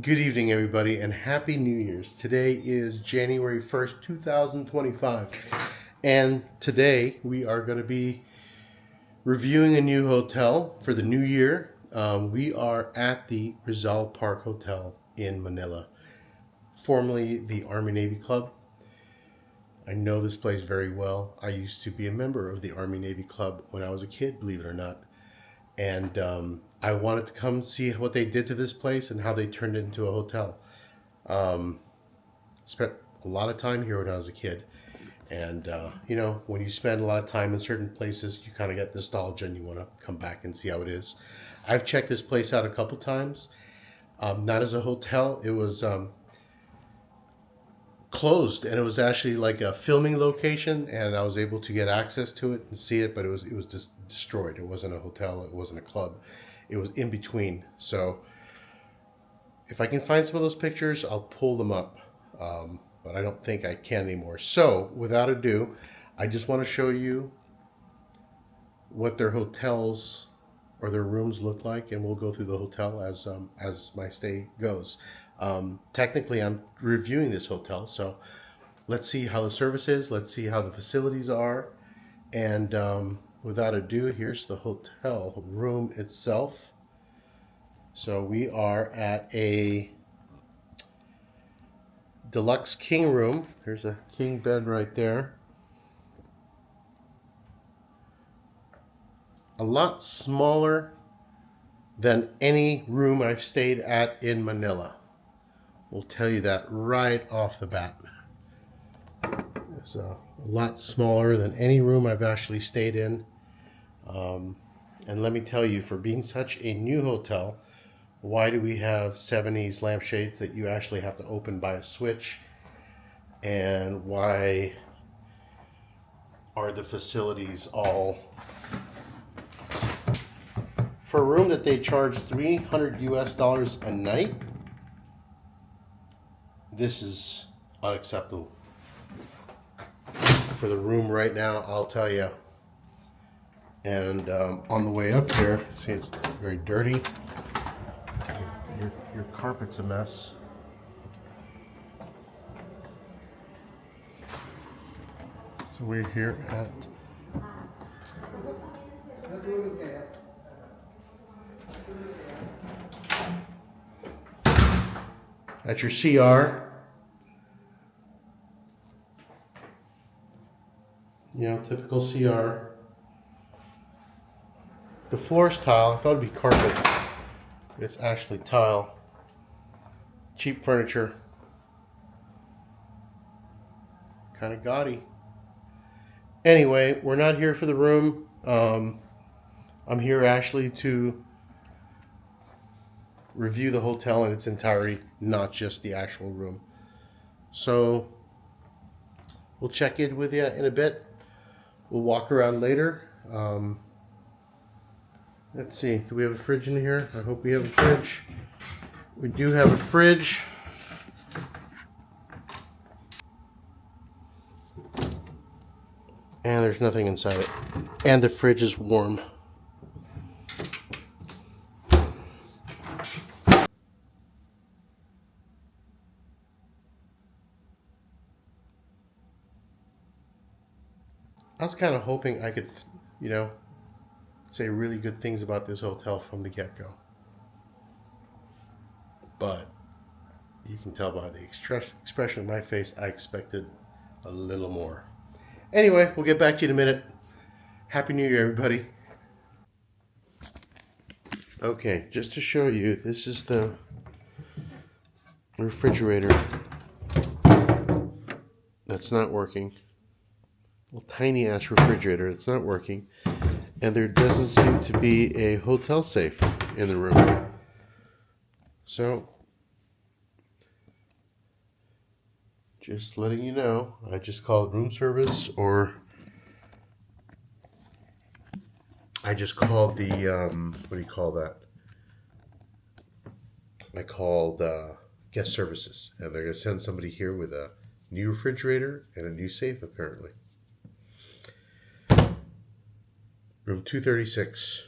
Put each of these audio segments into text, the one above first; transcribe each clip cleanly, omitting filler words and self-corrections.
Good evening, everybody, and Happy New Year's. Today is January 1st, 2025, and today we are going to be reviewing a new hotel for the new year. We are at the Rizal Park Hotel in Manila, formerly the Army-Navy Club. I know this place very well. I used to be a member of the Army-Navy Club when I was a kid, believe it or not. And I wanted to come see what they did to this place and how they turned it into a hotel. Spent a lot of time here when I was a kid. And, you know, when you spend a lot of time in certain places, you kind of get nostalgia and you want to come back and see how it is. I've checked this place out a couple times. Not as a hotel. It was closed, and it was actually like a filming location, and I was able to get access to it and see it, but it was just destroyed. It wasn't a hotel, it wasn't a club, it was in between. So if I can find some of those pictures, I'll pull them up, but I don't think I can anymore. So without ado, I just want to show you what their hotels or their rooms look like, and we'll go through the hotel as my stay goes. Technically, I'm reviewing this hotel, so let's see how the service is, let's see how the facilities are, and without ado, here's the hotel room itself. So we are at a deluxe king room. There's a king bed right there. A lot smaller than any room I've stayed at in Manila. We'll tell you that right off the bat. It's a lot smaller than any room I've actually stayed in. And let me tell you, for being such a new hotel, why do we have 70s lampshades that you actually have to open by a switch? And why are the facilities all... For a room that they charge $300 US a night, this is unacceptable. For the room right now, I'll tell you. And on the way up here, see, it's very dirty. Your carpet's a mess. So we're here at your CR. You know, typical CR. The floor's tile. I thought it'd be carpet. It's actually tile. Cheap furniture. Kind of gaudy. Anyway, we're not here for the room. I'm here actually to review the hotel in its entirety, not just the actual room. So we'll check in with you in a bit. We'll walk around later. Let's see, do we have a fridge in here? I hope we have a fridge. We do have a fridge. And there's nothing inside it. And the fridge is warm. I was kind of hoping I could, you know, say really good things about this hotel from the get-go. But you can tell by the expression on my face, I expected a little more. Anyway, we'll get back to you in a minute. Happy New Year, everybody. Okay, just to show you, this is the refrigerator that's not working. Little tiny ass refrigerator that's not working, and there doesn't seem to be a hotel safe in the room. So just letting you know, I just called room service, or I just called the what do you call that? I called guest services, and they're gonna send somebody here with a new refrigerator and a new safe apparently. Room 236.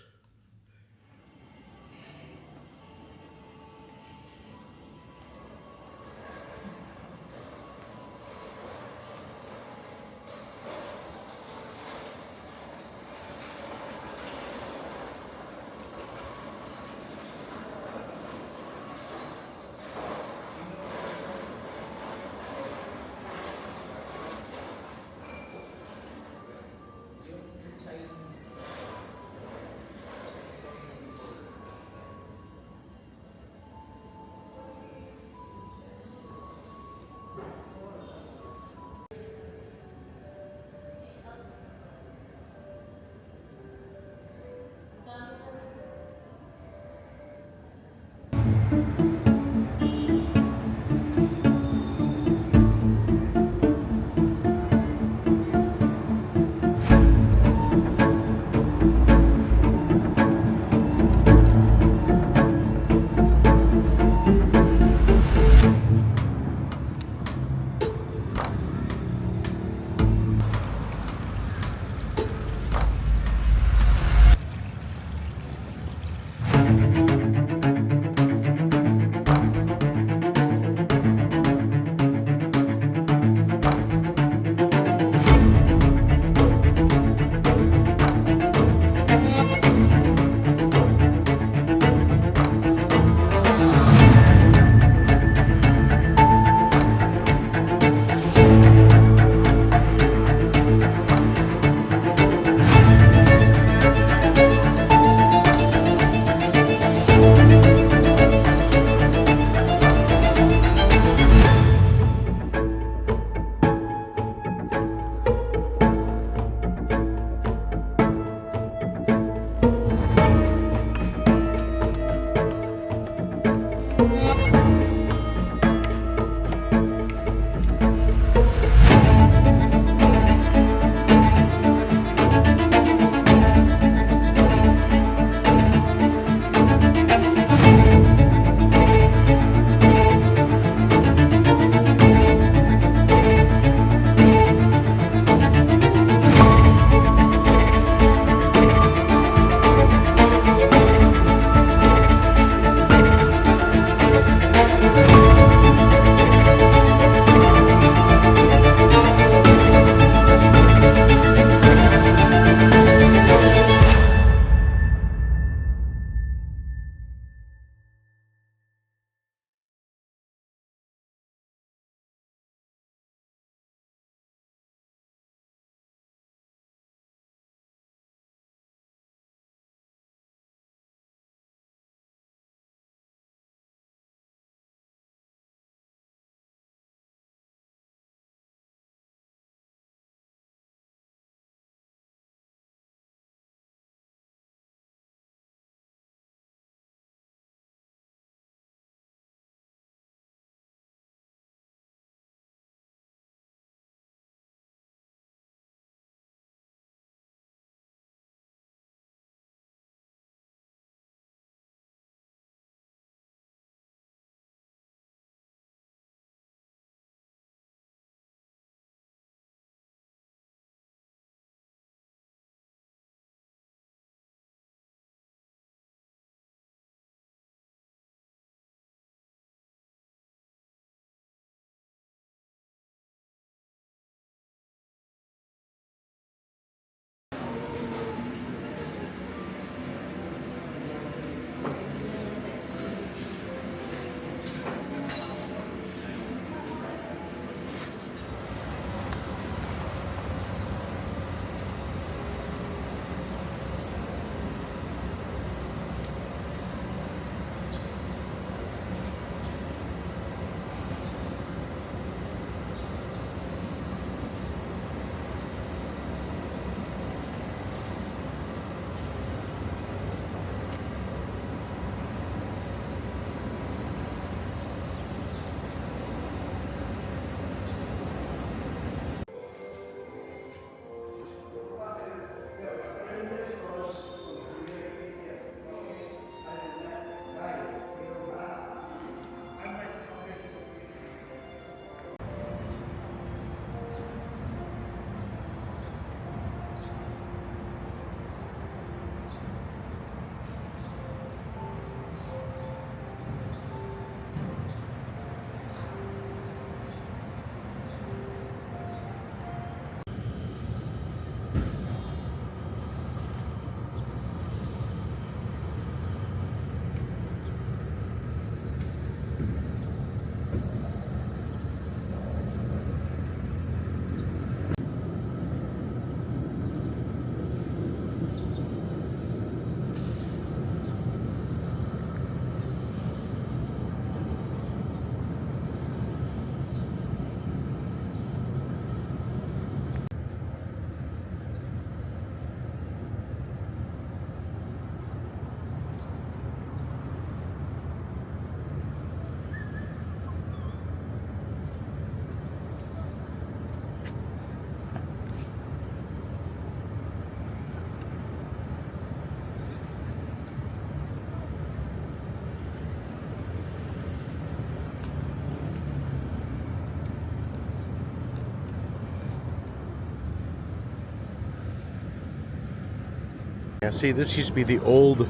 Yeah, see, this used to be the old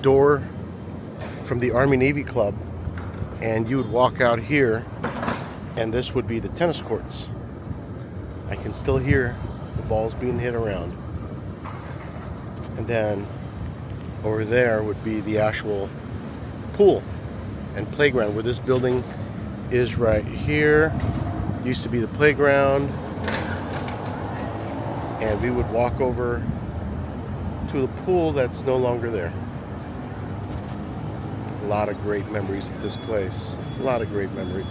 door from the Army Navy Club, and you would walk out here, and this would be the tennis courts. I can still hear the balls being hit around. And then over there would be the actual pool and playground, where this building is right here. Used to be the playground, and we would walk over to the pool that's no longer there. A lot of great memories at this place. A lot of great memories.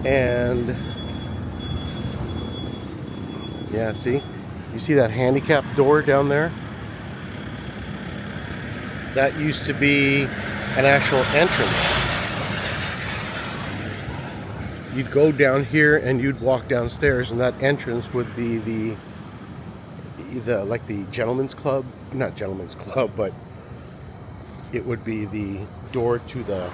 And yeah, see? You see that handicap door down there? That used to be an actual entrance. You'd go down here and you'd walk downstairs, and that entrance would be the like the gentleman's club, not gentleman's club, but it would be the door to the,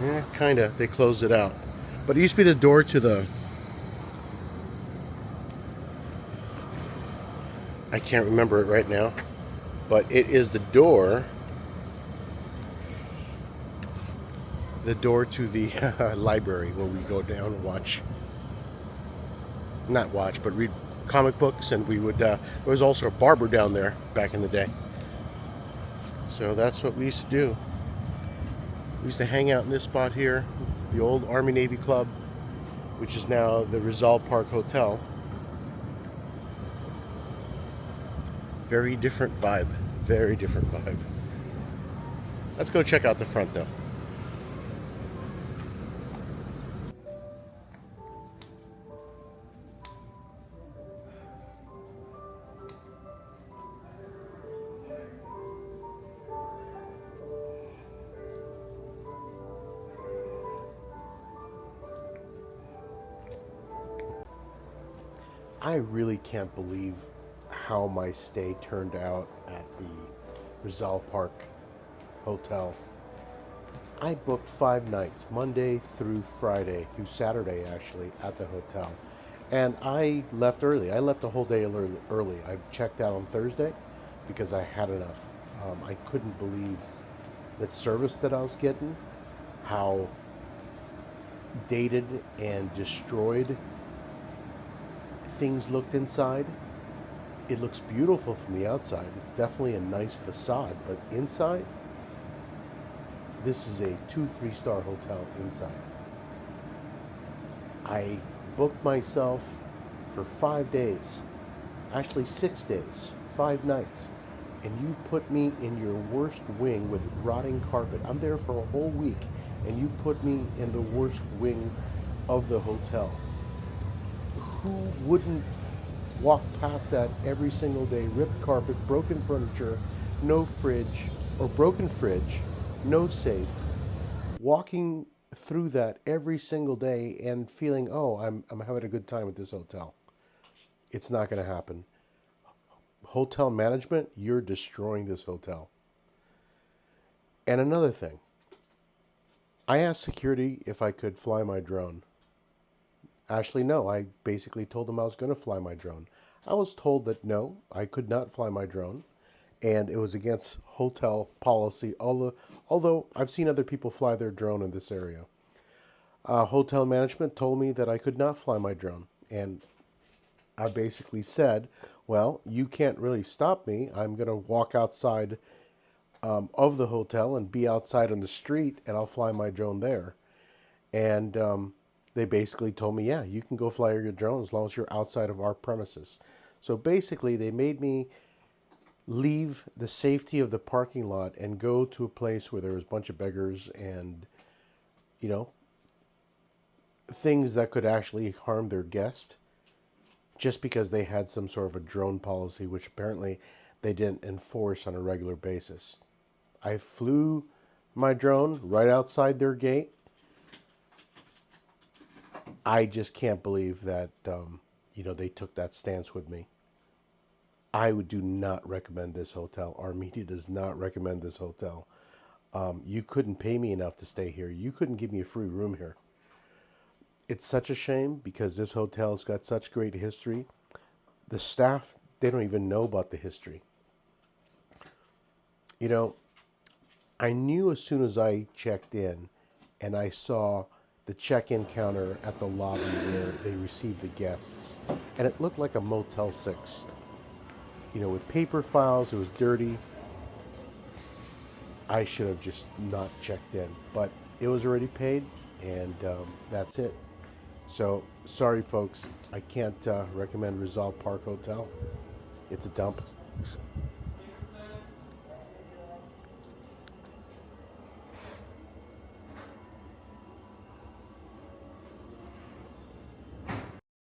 yeah, kind of, they closed it out, but it used to be the door to the, I can't remember it right now, but it is the door to the library, where we go down and watch, not watch, but read comic books. And we would, there was also a barber down there back in the day. So that's what we used to do. We used to hang out in this spot here, the old Army Navy Club, which is now the Rizal Park Hotel. Very different vibe. Very different vibe. Let's go check out the front though. I really can't believe how my stay turned out at the Rizal Park Hotel. I booked 5 nights, Monday through Friday, through Saturday actually, at the hotel. And I left early. I left a whole day early. I checked out on Thursday because I had enough. I couldn't believe the service that I was getting, how dated and destroyed things looked inside. It looks beautiful from the outside. It's definitely a nice facade, but inside, this is a 2-3 star hotel inside. I booked myself for 5 days, actually 6 days, 5 nights, and you put me in your worst wing with rotting carpet. I'm there for a whole week, and you put me in the worst wing of the hotel. Who wouldn't walk past that every single day? Ripped carpet, broken furniture, no fridge, or broken fridge, no safe. Walking through that every single day and feeling, oh, I'm having a good time at this hotel. It's not going to happen. Hotel management, you're destroying this hotel. And another thing, I asked security if I could fly my drone. Actually, no, I basically told them I was going to fly my drone. I was told that no, I could not fly my drone, and it was against hotel policy, although I've seen other people fly their drone in this area. Hotel management told me that I could not fly my drone, and I basically said, well, you can't really stop me. I'm going to walk outside of the hotel and be outside on the street, and I'll fly my drone there. And they basically told me, yeah, you can go fly your drone as long as you're outside of our premises. So basically, they made me leave the safety of the parking lot and go to a place where there was a bunch of beggars and, you know, things that could actually harm their guest, just because they had some sort of a drone policy, which apparently they didn't enforce on a regular basis. I flew my drone right outside their gate. I just can't believe that, they took that stance with me. I do not recommend this hotel. Our media does not recommend this hotel. You couldn't pay me enough to stay here. You couldn't give me a free room here. It's such a shame because this hotel's got such great history. The staff, they don't even know about the history. You know, I knew as soon as I checked in and I saw the check-in counter at the lobby where they received the guests, and it looked like a Motel 6. You know, with paper files, it was dirty. I should have just not checked in, but it was already paid, and that's it. So, sorry folks, I can't recommend Rizal Park Hotel. It's a dump.